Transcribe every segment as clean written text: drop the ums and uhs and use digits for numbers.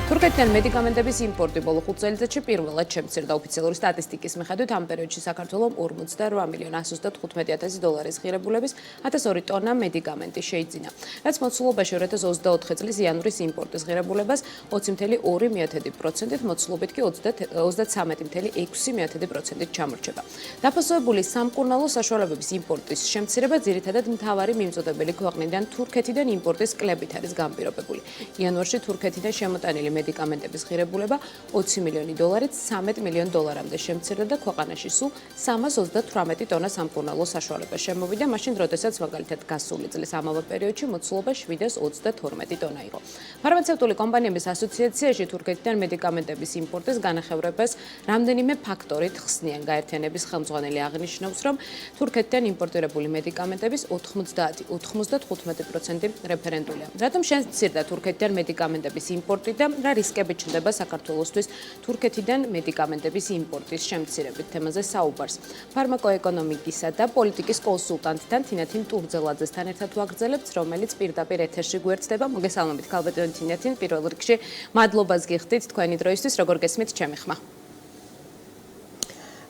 თურქეთიდან მედიკამენტების იმპორტი ბოლო 5 წელიწადში პირველად შემცირდა. ოფიციალური სტატისტიკის მიხედვით ამ პერიოდში საქართველომ 48,125,000 ღირებულების 1002 ტონა მედიკამენტი შეიძინა. რაც მოცულობაში 2024 წლის იანვრის იმპორტის ღირებულებას 20,2%-ით, მოცულობით კი 33,6%-ით ჩამორჩება. დაფასებული სამკურნალო საშუალებების იმპორტის შემცირება ძირითადად მთავარი მიმწოდებელი ქვეყნიდან თურქეთიდან იმპორტის კლებით არის განპირობებული. იანვარში თურქეთიდან შემოტანილი მედიკამენტების ღირებულება 20 მილიონი დოლარით 13 მილიონ დოლარამდე შემცირდა და ქვეყანაში სულ 328 ტონა სამკურნალო საშუალება შემოვიდა, მაშინ როდესაც მაგალითად გასული წლის ამავე პერიოდში მოცულობა 732 ტონა იყო. ფარმაცევტული კომპანიების ასოციაციაში თურქეთიდან მედიკამენტების იმპორტის განახევრებას რამდენიმე ფაქტორით ხსნიან. გაერთიანების ხელმძღვანელი აღნიშნავს, რომ თურქეთიდან იმპორტირებული მედიკამენტების 90-95% რეფერენტულია. რატომ შემცირდა თურქეთიდან მედიკამენტების იმპორტი და რა რისკები ჩნდება საქართველოსთვის თურქეთიდან მედიკამენტების იმპორტის შემცირებით? თემაზე საუბარს ფარმაკოეკონომიკისა და პოლიტიკის კონსულტანტთან თინათინ ტურძელაძესთან ერთად ვაგრძელებთ, რომელიც პირდაპირ ეთერში გვერდდება. მოგესალმებით, ქალბატონი თინათინ, პირველ რიგში მადლობას გიხდით თქვენი დროისთვის, როგორ გესმით ჩემი ხმა?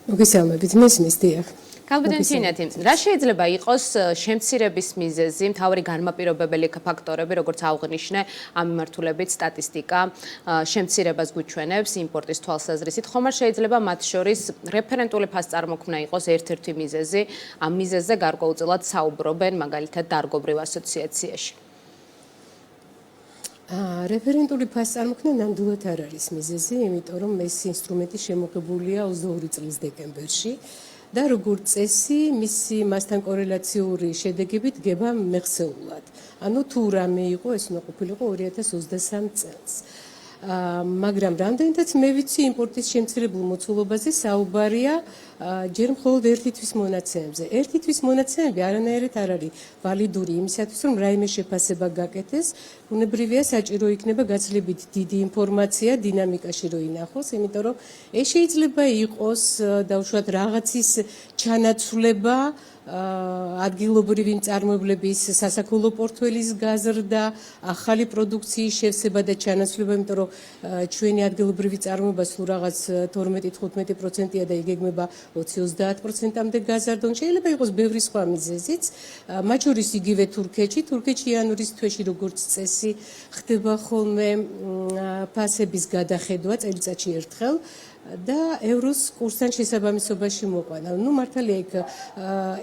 მოგესალმებით, მესმის, დიახ. ქალბატონი თინათინ, რა შეიძლება იყოს შემცირების მიზეზი, მთავარი განმაპირობებელი ფაქტორები, როგორც აღნიშნე ამ მიმართულებით სტატისტიკა შემცირებას გვიჩვენებს იმპორტის თვალსაზრისით. ხომ არ შეიძლება მათ შორის რეფერენტული ფასწარმოქმნა იყოს ერთ-ერთი მიზეზი, ამ მიზეზზე გარკვეულწილად საუბრობენ მაგალითად დარგობრივ ასოციაციაში? რეფერენტული ფასწარმოქმნა ნამდვილად არ არის მიზეზი, იმიტომ რომ ეს ინსტრუმენტი შემოღებულია 22 წლის დეკემბერში. და როგორც წესი, მისი მასთან კორელაციური შედეგები დგება მეხსეულად. ანუ თუ რამე იყო, ეს უნდა ყოფილიყო 2023 წელს. მაგრამ რამდენადაც მე ვიცი, იმპორტის შემცირებულ მოცულობაზე საუბარია ჯერ მხოლოდ ერთი თვის მონაცემებზე. ერთი თვის მონაცემები არანაირად არ არის ვალიდური იმისათვის, რომ რაიმე შეფასება გაკეთდეს. უნებრივია საჭირო იქნება გაცილებით დიდი ინფორმაცია დინამიკაში რო ინახოს, იმიტომ რომ ეს შეიძლება იყოს დაუშვათ რაღაცის ჩანაცვლება, ადგილობრივი მწარმოებლების სასაქონლო პორტფელის გაზრდა, ახალი პროდუქციის შევსება და ჩანაცვლება, იმიტომ რომ ჩვენი ადგილობრივი წარმოება სულ რაღაც 12-15%-ია და იგეგმება 20-30%-მდე გაზარდონ. შეიძლება იყოს ბევრი სხვა მიზეზიც, მათ შორის იგივე თურქეთში იანვრის თვეში როგორც წესი ხდება ხოლმე ფასების გადახედვა წელიწადში ერთხელ და ევროს კურსთან შესაბამისობაში მოყვანა. ნუ მართალია იქ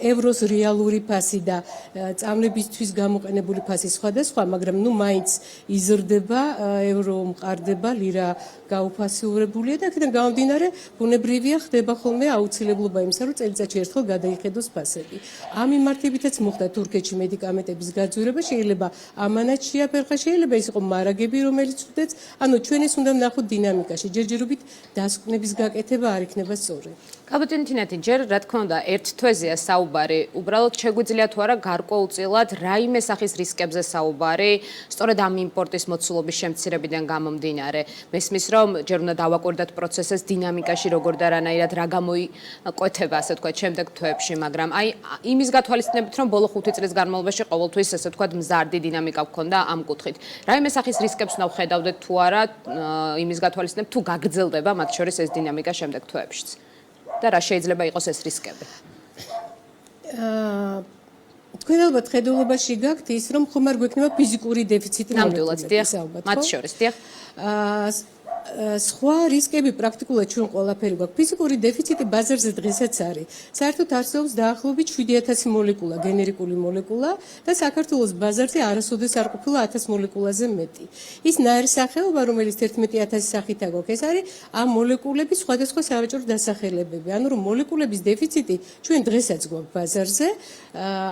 ევროს რეალური ფასი და წამლებისთვის გამოყენებული ფასი სხვადასხვა, მაგრამ ნუ მაინც იზრდება, ევრო მყარდება, ლირა გაუფასიურებულია და აქედან გამომდინარე, ბუნებრივია ხდება ხოლმე აუცილებლობა იმისა, რომ წელიწადში ერთხელ გადაიხედოს ფასები. ამ მიმართებითაც მოხდა თურქეთში მედიკამენტების გაძვირება, შეიძლება ამანაც შეაფერხა, შეიძლება ის იყო მარაგები, რომელიც უდეც, ანუ ჩვენ ეს უნდა ვნახოთ დინამიკაში, ჯერჯერობით დასკვნების გაკეთება არ იქნება სწორი. ქალბატონი თინათინ, ჯერ რა თქმა უნდა, ერთ თვეზეა საუბარი, უბრალოდ შეგვიძლია თუ არა გარკვეულწილად რაიმე სახის რისკებზე საუბარი, სწორედ ამ იმპორტის მოცულობის შემცირებიდან გამომდინარე. მესმის, რომ ჯერ უნდა დავაკვირდეთ პროცესის დინამიკაში, როგორ და რანაირად რა გამოიკვეთება, ასე ვთქვათ, შემდეგ თვეებში, მაგრამ აი იმის გათვალისწინებით, რომ ბოლო 5 წლის განმავლობაში ყოველთვის, ასე ვთქვათ, მზარდი დინამიკა გქონდა ამ კუთხით. რაიმე სახის რისკებს უნდა ვხედავდეთ თუ არა, იმის გათვალისწინებით, თუ გაგრძელდება მათ შორის ეს დინამიკა შემდეგ თვეებშიც. და რა შეიძლება იყოს ეს რისკები? თქვენ ალბათ ხედულობაში გაქვთ ის, რომ ხომ არ გვექნება ფიზიკური დეფიციტი ნამდვილად, დიახ, მათ შორის, დიახ. სხვა რისკები პრაქტიკულად ჩვენ ყველაფერი გვაქვს. ფიზიკური დეფიციტი ბაზარზე დღესაც არის. საერთოდ არსებობს დაახლოებით 7000 მოლეკულა, გენერიკული მოლეკულა და საქართველოს ბაზარზე არასოდეს არ ყოფილა 1000 მოლეკულაზე მეტი. ის ნაირსახეობა, რომელიც 11000 სახით აქვს, ეს არის ამ მოლეკულების სხვადასხვა სავაჭრო დასახელებები. ანუ რომ მოლეკულების დეფიციტი ჩვენ დღესაც გვაქვს ბაზარზე,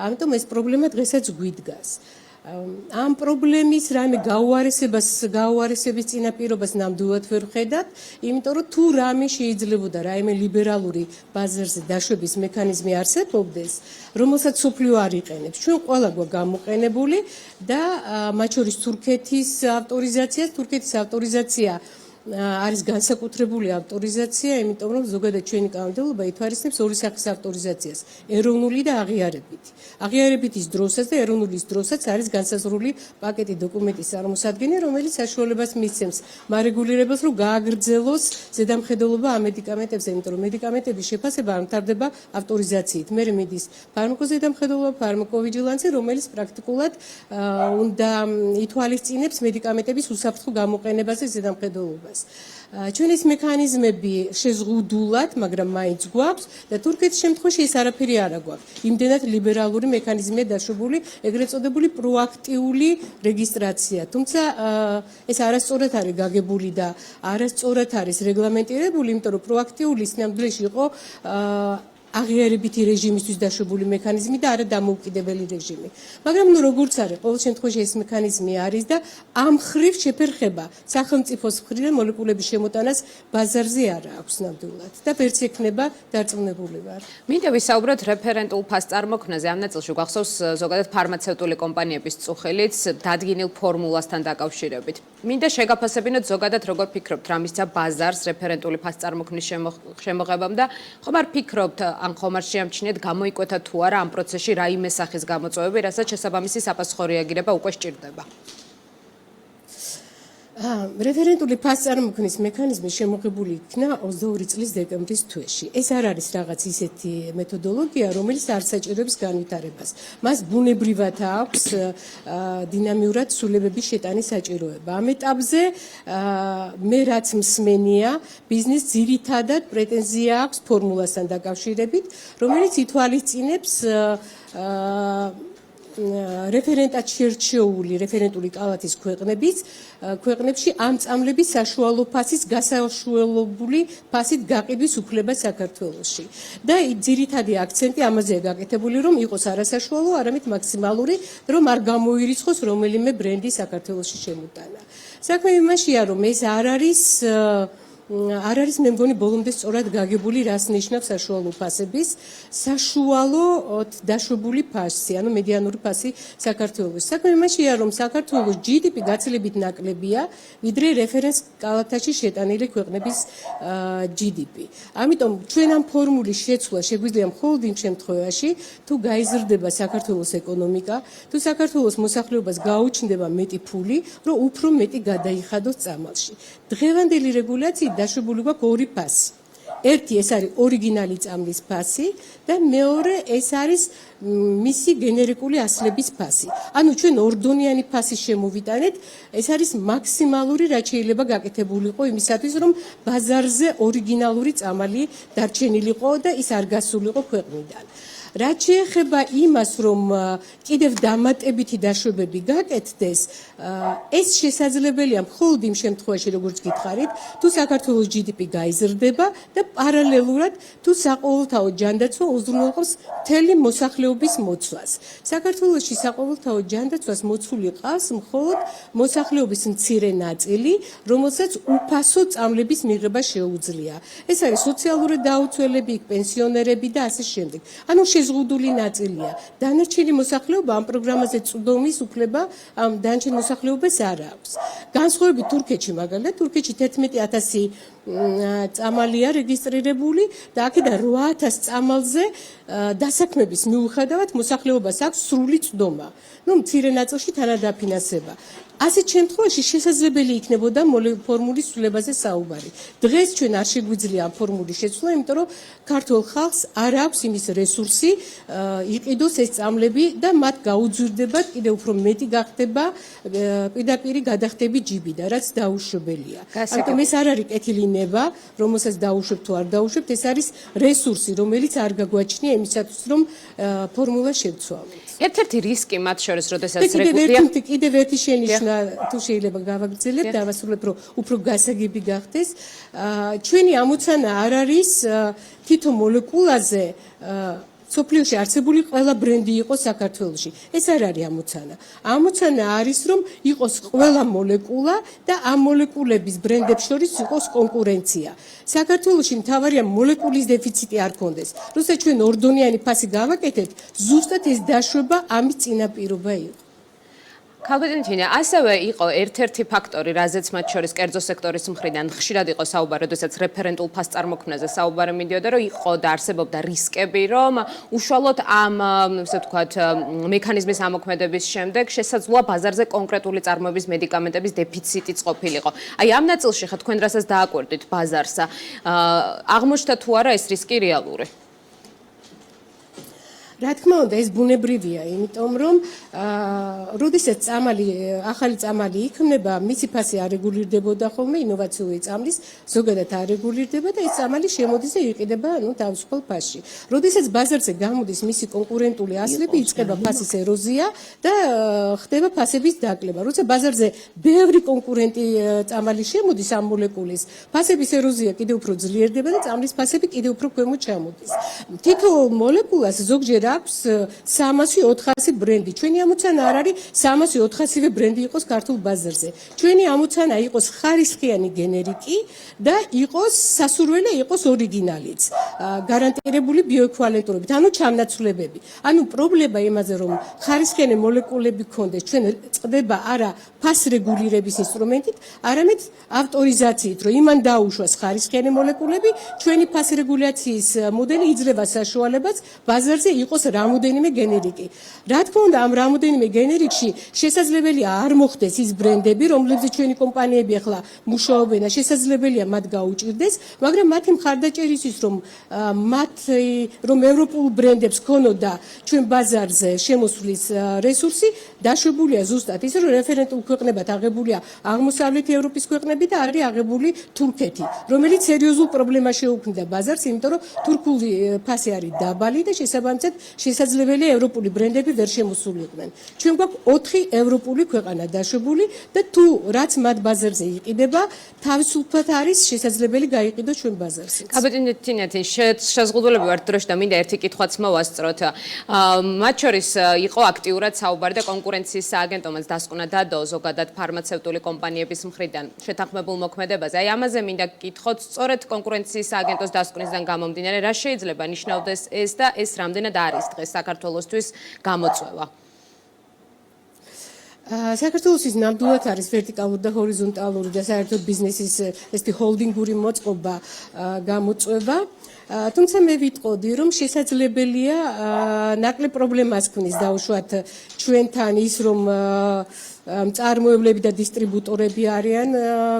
ამიტომ ეს პრობლემა დღესაც გვიდგას. ამ პრობლემის რაიმე გაუარესების წინაპირობას ნამდვილად ვერ ვხედავთ, იმიტომ რომ თუ რამე შეიძლებოდა რაიმე ლიბერალური ბაზარზე დაშვების მექანიზმი არსებობდეს, რომელსაც სოფლიო არ იყენებს. ჩვენ ყველა გვაქვს გამოყენებული და მათ შორის თურქეთის ავტორიზაცია არის განსაკუთრებული ავტორიზაცია, იმიტომ რომ ზოგადად ჩვენი კანონმდებლობა ითვალისწინებს ორი სახის ავტორიზაციას: ეროვნული და აღიარებითი. აღიარებითის დროსაც და ეროვნულის დროსაც არის განსაზღვრული პაკეტი დოკუმენტის წარმოსადგენია, რომელიც საშუალებას მისცემს მარეგულირებელს, რომ გააგრძელოს ზედამხედველობა ამ მედიკამენტებზე, იმიტომ რომ მედიკამენტების შეფასება მთავრდება ავტორიზაციით. მერე მიდის ფარმაკოზედამხედველობა, ფარმაკოვიგილანსი, რომელიც პრაქტიკულად უნდა ითვალისწინებს მედიკამენტების უსაფრთხო გამოყენებაზე ზედამხედველობას. ჩვენ ეს მექანიზმები შეზღუდულად, მაგრამ მაინც გვაქვს და თურქეთის შემთხვევაში ეს არაფერი არ გვაქვს. იმდენად ლიბერალური მექანიზმია დაშვებული, ეგრეთ წოდებული პროაქტიული რეგისტრაცია. თუმცა ეს არასწორად არის გაგებული და არასწორად არის რეგლამენტირებული, იმიტომ რომ პროაქტიული სინამდვილეში იყო აღიარებითი რეჟიმისთვის დაშვებული მექანიზმი და არა დამოუკიდებელი რეჟიმი. მაგრამ როგორც არის, ყოველ შემთხვევაში ეს მექანიზმი არის და ამ ხრივ შეფერხება სახელმწიფოს მხრიდან მოლეკულების შემოტანას ბაზარზე არ აქვს ნამდვილად და ვერც ექნება დარწმუნებული ვარ. მინდა ვისაუბროთ რეფერენტულ ფასს წარმოქმნაზე. ამ ნაწილში გვახსოვს ზოგადად ფარმაცევტული კომპანიების წუხილიც დადგენილ ფორმულასთან დაკავშირებით. მინდა შეგაფასებინოთ ზოგადად როგორ ფიქრობთ, რა მისცა ბაზარს რეფერენტული ფასს წარმოქმნის შემოღებამ და ხომ არ ფიქრობთ ან ხომ არ შეამჩნიეთ გამოიკვეთა თუ არა ამ პროცესში რაიმე სახის გამოწვევები, რასაც შესაბამისი საფასუხო რეაგირება უკვე სჭირდება. რეფერენტული ფასს წარმოქმნის მექანიზმი შემოღებული იქნა 22 წლის დეკემბრის თვეში. ეს არ არის რაღაც ისეთი მეთოდოლოგია, რომელიც არ საჭიროებს განვითარებას. მას ბუნებრივად აქვს დინამიურად სულებების შეტანის საჭიროება. ამ ეტაპზე მე რაც მსმენია, ბიზნესს ძირითადად პრეტენზია აქვს ფორმულასთან დაკავშირებით, რომელიც ითვალისწინებს რეფერენტად შერჩეული რეფერენტული კალათის ქვეყნებში ამ წამლების საშუალო ფასის გასაშუალებული ფასით გაყიდვის უფლება საქართველოში. და ძირითადი აქცენტი ამაზეა გაკეთებული, რომ იყოს არასაშუალო, არამედ მაქსიმალური, რომ არ გამოირიცხოს რომელიმე ბრენდი საქართველოში შემოტანა. საქმე იმაშია, რომ ეს არ არის მე მგონი ბოლომდე სწორად გაგებული, რას ნიშნავს საშუალო ფასების საშუალო დაშვებული ფასი, ანუ მედიანური ფასი საქართველოს. საქმე იმაშია, რომ საქართველოს GDP გაცილებით ნაკლებია, ვიდრე რეფერენს კალათაში შეტანილი ქვეყნების GDP. ამიტომ ჩვენ ამ ფორმულის შეცვლა შეგვიძლია მხოლოდ იმ შემთხვევაში, თუ გაიზრდება საქართველოს ეკონომიკა, თუ საქართველოს მოსახლეობას გაუჩნდება მეტი ფული, რომ უფრო მეტი გადაიხადოს წამალში. დღევანდელი რეგულაციით დაშვებული გვაქვს ორი ფასი. ერთი ეს არის ორიგინალი წამლის ფასი და მეორე ეს არის მისი გენერიკული ასლების ფასი. ანუ ჩვენ ორდონიანი ფასი შემოვიტანეთ, ეს არის მაქსიმალური, რაც შეიძლება გაკეთებულიყო იმისათვის, რომ ბაზარზე ორიგინალური წამალი დარჩენილიყო და ის არ გასულიყო ქვეყნიდან. რაც შეეხება იმას, რომ კიდევ დამატებითი დაშვებები გაკეთდეს, ეს შესაძლებელია მხოლოდ იმ შემთხვევაში, როგორც გითხარით, თუ საქართველოს GDP გაიზრდება და პარალელურად თუ საყოველთაო ჯანდაცვა უზრუნველყოფს მთელი მოსახლეობის მოცვას. საქართველოში საყოველთაო ჯანდაცვას მოცული ყავს მხოლოდ მოსახლეობის მცირე ნაწილი, რომელსაც უფასო წამლების მიღება შეუძლია. ეს არის სოციალური დაუცველები, პენსიონერები და ასე შემდეგ. ანუ შეზღუდული ნაწილია. დანარჩენი მოსახლეობა ამ პროგრამაზე წვდომის უფლება ამ დანარჩენ მოსახლეობას არ აქვს. განსხვავებით თურქეთში, მაგალითად, თურქეთში 11000 წამალია რეგისტრირებული და აქედან 8000 წამალზე დასაქმების მიუხედავად მოსახლეობას აქვს სრული წვდომა. მცირე ნაწილში თანადაფინანსება. ასეთ შემთხვევაში შესაძლებელი იქნებოდა ფორმულის ცვლილებაზე საუბარი. დღეს ჩვენ არ შეგვიძლია ამ ფორმულის შეცვლა, იმიტომ რომ ქართულ ხალხს არ აქვს იმის რესურსი იყიდოს ეს წამლები და მათ გაუძვირდებათ კიდევ უფრო მეტი გახდება პირდაპირი გადახდები ჯიბიდან, რაც დაუშვებელია. ამიტომ ეს არ არის კეთილი ნება, რომელსაც დაუშვებთ თუ არ დაუშვებთ, ეს არის რესურსი, რომელიც არ გაგვაჩნია იმისათვის, რომ ფორმულა შევცვალოთ. ერთ-ერთი რისკი მათ შორის, როდესაც კიდევ ერთი შენიშვნა თუ შეიძლება გავაგრძელებ და ავასრულებ, რომ უფრო გასაგები გახდეს. ჩვენი ამოცანა არ არის თითო მოლეკულაზე სოფლიოში არსებული ყველა ბრენდი იყოს საქართველოში. ეს არ არის ამოცანა. ამოცანა არის, რომ იყოს ყველა მოლეკულა და ამ მოლეკულების ბრენდებს შორის იყოს კონკურენცია. საქართველოში მთავარია მოლეკულის დეფიციტი არ კონდეს. როცა ჩვენ ორდონიანი ფასი გავაკეთებთ, ზუსტად ეს დაშვება ამის წინაპირობა იყო. ქალბატონთინა, ასევე იყო ერთ-ერთი ფაქტორი, რაზეც მათ შორის კერძო სექტორის მხრიდან ხშირად იყო საუბარი, როდესაც რეფერენტულ ფასს წარმოქმნაზე საუბარი მიდიოდა, რომ იყო და არსებობდა რისკები, რომ უშუალოდ ამ, ასე ვთქვათ, მექანიზმის ამოქმედების შემდეგ შესაძლოა ბაზარზე კონკრეტული წარმოების მედიკამენტების დეფიციტიც ყოფილიყო. აი ამ ნაწილში ხა თქვენ რასაც დააკვირდით ბაზარს, აღმოჩნდა თუ არა ეს რისკი რეალური? რა თქმა უნდა, ეს ბუნებრივია, იმიტომ რომ როდესაც ახალი წამალი იქმნება, მისი ფასი არ რეგულირდებოდა ხოლმე ინოვაციური წამლის, ზოგადად არ რეგულირდება და ეს წამალი შემოდის და იყიდება, თავისუფალ ფასში. როდესაც ბაზარზე გამოდის მისი კონკურენტული ასლები, იწყება ფასის ეროზია და ხდება ფასების დაკლება. როცა ბაზარზე ბევრი კონკურენტი წამალი შემოდის ამ მოლეკულის, ფასების ეროზია კიდევ უფრო ძლიერდება და წამლის ფასები კიდევ უფრო ქვემოთ ჩამოდის. თითოეულ მოლეკულას ზოგჯერ აქვს 300-400 ბრენდი. ჩვენი ამოცანა არ არის 300-400-ვე ბრენდი იყოს ქართულ ბაზარზე. ჩვენი ამოცანა იყოს ხარისხიანი გენერიკი და იყოს სასურველე, იყოს ორიგინალიც. გარანტირებული ბიოეკვივალენტურობით, ანუ ჩამნაცვლებები. ანუ პრობლემა იმაზე, რომ ხარისხიანი მოლეკულები გქონდეს, ჩვენ წდება არა ფას რეგულირების ინსტრუმენტით, არამედ ავტორიზაციით, რომ იმან დაუშვას ხარისხიანი მოლეკულები, ჩვენი ფას რეგულაციის მოდელი იძლევა საშუალებას ბაზარზე იყოს რამოდენიმე გენერიკი. რა თქმა უნდა, ამ რამოდენიმე გენერიკში შესაძლებელია არ მოხდეს ის ბრენდები, რომლებზეც ჩვენი კომპანიები ახლა მუშაობენ და შესაძლებელია მათ გაუჭირდეს, მაგრამ მათი მხარდაჭერის ის რომ ევროპულ ბრენდებს ქონოდა ჩვენ ბაზარზე შემოსვლის რესურსი, დაშვებულია ზუსტად ის, რომ რეფერენტულ ქვეყნებად აღებულია აღმოსავლეთი ევროპის ქვეყნები და არის აღებული თურქეთი, რომელიც სერიოზულ პრობლემას შეუქმნიდა ბაზარს, იმიტომ რომ თურქული ფასი არის დაბალი და შესაბამისად შესაძლებელია ევროპული ბრენდები ვერ შემოსულიყვნენ. ჩვენ გვაქვს 4 ევროპული ქვეყანა დაშვებული და თუ რაც მათ ბაზარზე იყიდება, თავისუფლად არის შესაძლებელი გაიყიდოს ჩვენ ბაზარზე. ქალბატონთინა, შეზღუდულები ვართ დროში და მინდა ერთი კითხვაც მოვასწროთ. მათ შორის იყო აქტიურად საუბარი და კონკურენციის სააგენტომაც დასკვნა დადო ზოგადად ფარმაცევტული კომპანიების მხრიდან შეთანხმებულ მოქმედებაზე. აი ამაზე მინდა გკითხოთ, სწორედ კონკურენციის სააგენტოს დასკვნისგან გამომდინარე, რა შეიძლება ნიშნავდეს ეს და ეს რამდენად არის დღეს საქართველოსთვის გამოწვევა? საქართველოსთვის ნამდვილად არის ვერტიკალური და ჰორიზონტალური და საერთოდ ბიზნესის ესეთი ჰოლდინგური მოწყობა გამოწვევა. თუმცა მე ვიტყოდი, რომ შესაძლებელია ნაკლებ პრობლემას ქმნის დაუშვათ ჩვენთან ის, რომ მწარმოებლები და დისტრიბუტორები არიან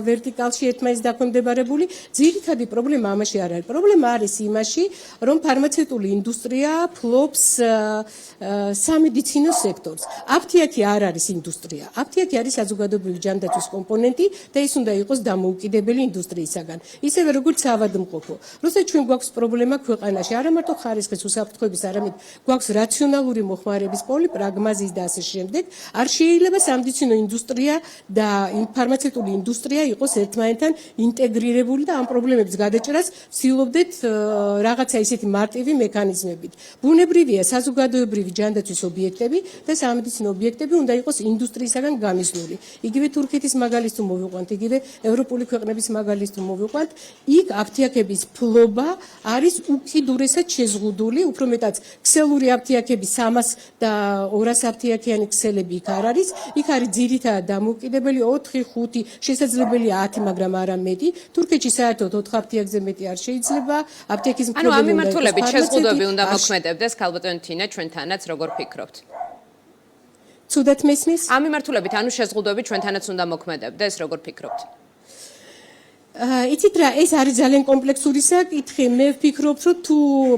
ვერტიკალში ერთმანეთს დაქვემდებარებული. ძირითადი პრობლემა ამაში არ არის. პრობლემა არის იმაში, რომ ფარმაცევტული ინდუსტრია ფლობს სამედიცინო სექტორს. აფთიაქი არ არის ინდუსტრია. აფთიაქი არის საზოგადოებრივი ჯანდაცვის კომპონენტი და ის უნდა იყოს დამოუკიდებელი ინდუსტრიისაგან. ისევე როგორც ავადმყოფო. როცა ჩვენ გვაქვს პრობლემა ქვეყანაში, არა მარტო ხარისხის უსაფრთხოების, არამედ გვაქვს რაციონალური მოხმარების პოლი, პრაგმაზიის და ასე შემდეგ, არ შეიძლება სამედიცინო ინდუსტრია და ფარმაცევტული ინდუსტრია იყოს ერთმანეთთან ინტეგრირებული და ამ პრობლემების გადაჭრას ვცდილობდეთ რაღაცა ისეთი მარტივი მექანიზმებით. ბუნებრივია საზოგადოებრივი ჯანდაცვის ობიექტები და სამედიცინო ობიექტები უნდა იყოს ინდუსტრიისაგან გამიზნული. იგივე თურქეთის მაგალითს თუ მოვიყვანთ, იგივე ევროპული ქვეყნების მაგალითს თუ მოვიყვანთ, იქ აფთიაქების ფლობა არის უკიდურესად შეზღუდული, უფრო მეტად ქსელური აფთიაქები 300 და 200 აფთიაქიანი ქსელები იქ არ არის. იქ არის ძირითადად დამოუკიდებელი 4-5, შესაძლებელია 10, მაგრამ არა მეტი. თურქეთში საერთოდ 4 აფთიაქზე მეტი არ შეიძლება. აფთიაქის მფლობელი ანუ ამ მიმართულებით შეზღუდვები უნდა მოქმედებდეს, ქალბატონთინა, ჩვენთანაც როგორ ფიქრობთ? ცუდად მესმის? ამ მიმართულებით ანუ შეზღუდვები ჩვენთანაც უნდა მოქმედებდეს, როგორ ფიქრობთ? იცით რა, ეს არის ძალიან კომპლექსური საკითხი. მე ვფიქრობ, რომ თუ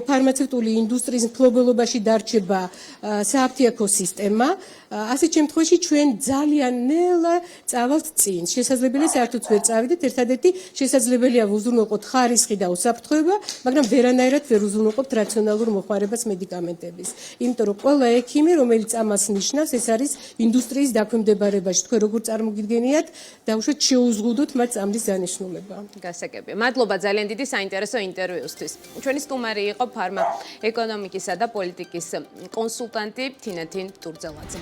ფარმაცევტული ინდუსტრიის მფლობელობაში დარჩება სააფთიაქო სისტემა, ასეთ შემთხვევაში ჩვენ ძალიან ნელა წავალთ წინ. შესაძლებელია საერთოდ ვერ წავიდეთ, ერთადერთი შესაძლებელია ვუზრუნველყოთ ხარისხი და უსაფრთხოება, მაგრამ ვერანაირად ვერ უზრუნველყოფთ რაციონალურ მოხმარებას მედიკამენტების. იმიტომ რომ ყველა ექიმი, რომელიც ამას ნიშნავს, ეს არის ინდუსტრიის დაქვემდებარებაში. თქვენ როგორ წარმოგიდგენიათ, დაუშვათ შეუზღუდოთ მათ წამლის დანიშნულება. გასაგებია. მადლობა ძალიან დიდი საინტერესო ინტერვიუსთვის. ჩვენი სტუმარი იყო ფარმა ეკონომიკისა და პოლიტიკის კონსულტანტი თინათინ ტურძელაძე.